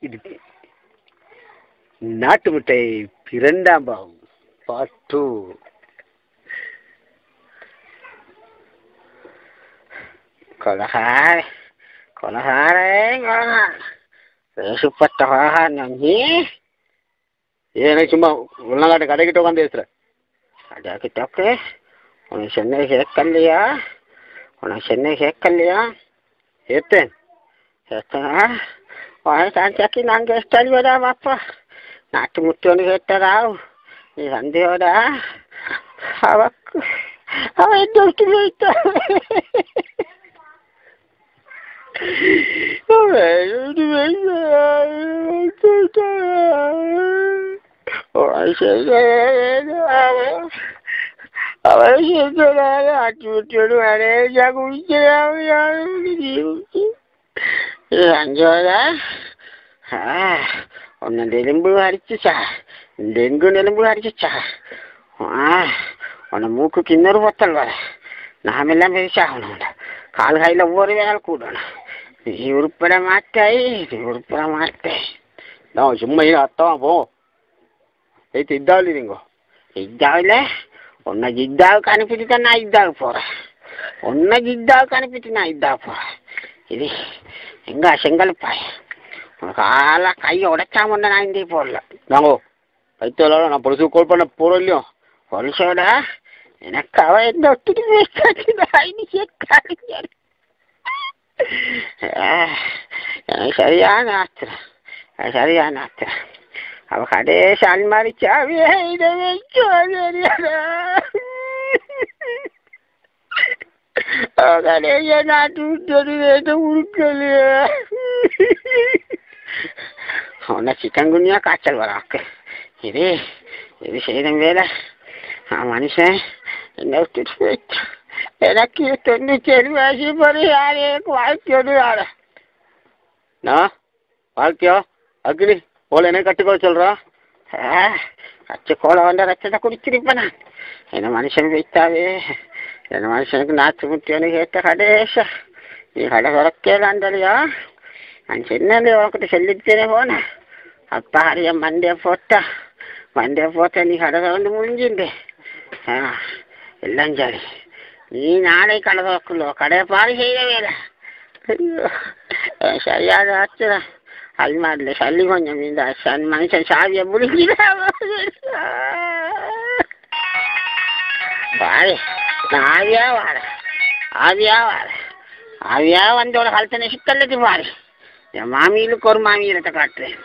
இது நாட்டு முட்டை இரண்டாம் பாகம் பார்ட் 2. ஏன்னா சும்மா உள்நாட்டு கடைக்கிட்ட உட்காந்து பேசுகிறேன். கடைக்கிட்டோக்கு உனக்கு சென்னை கேட்கலையா? ஏத்தேன் சாட்சாக்கி நாங்கள் எஸ்டாலியோடா பாப்பா நாட்டு முட்டு ஒன்று கேட்டதா நீ வந்தியோடா அவக்கு அவ என்ன விட்டு போயிட்டா. ஆட்டி விட்டோடு வரையா குடிச்சோதா ஒன்னு எலும்பு அடிச்சுச்சா டெங்கு எலும்பு அடிச்சுச்சா உன்னை மூக்குக்கு இன்னொரு பொத்தல் வர நாமெல்லாம் பெருசாகணும். கால் கையில் ஒவ்வொரு வேலை கூடணும். நீ உருப்பட மாட்டாய் நான் சும்மா அர்த்தமா போ இதாவில்லைங்கோ இதாவில் உன்னை ஜித்தாவுக்கு அனுப்பிட்டு தான் நான் இதாவுக்கு போகிறேன். இது எங்க செங்கல்பாய் உனக்கு ஆளாக கையை உடைச்சாம ஒன்று நான் இங்கே போடல. நாங்கோ கைத்தோட நான் பொலிசு கால் பண்ண போகிறோம் இல்லையோ பொலிசோட எனக்கு அவ எந்த ஒத்துட்டு எனக்கு சரியான ஆத்திரம். அவ கடைசி அன்மாரி சாவியே இதை கடைசிய நாட்டு விட்டு உருக்கலையே. உன்னை சிக்கன் குனியா காய்ச்சல் வராக்கு. இது செய்த வேலை மனுஷன் என்ன விட்டுட்டு போயிட்டான். எனக்கு 97 வயசு போது யாரையும் வாழ்க்கையோடு யார வாழ்க்கையோ அக்னி போல என்ன கட்டுக்கோள் சொல்கிறோம். கச்சுக்கோளை வந்த ரத்தத்தை குடிச்சிருப்பேன் நான். என்ன மனுஷன் வைத்தாவே என்ன மனுஷனுக்கு நாற்று முட்டியோன்னு கேட்ட கடைசா நீ கடை துறக்கலாண்டலையா? நான் சின்னது உனக்கிட்ட சொல்லித்தேனே போனேன். அப்பா அரிய மண்டையை போட்டா நீ கடை திறந்து முடிஞ்சுண்டு எல்லாம் சரி. நீ நாளை கடை திறக்கலோ கடையை பாரு செய்ய வேலை சரியான ஆச்சுதான். அல்மாரில் சல்லி கொஞ்சம் இந்த மனுஷன் சாவியை முடிஞ்சுதா பாரு. நான் ஆவியா வந்தோட கழுத்தனை சிக்கல்லது பாரு. என் மாமியிலுக்கு ஒரு மாமியிலத்தை காட்டுறேன்.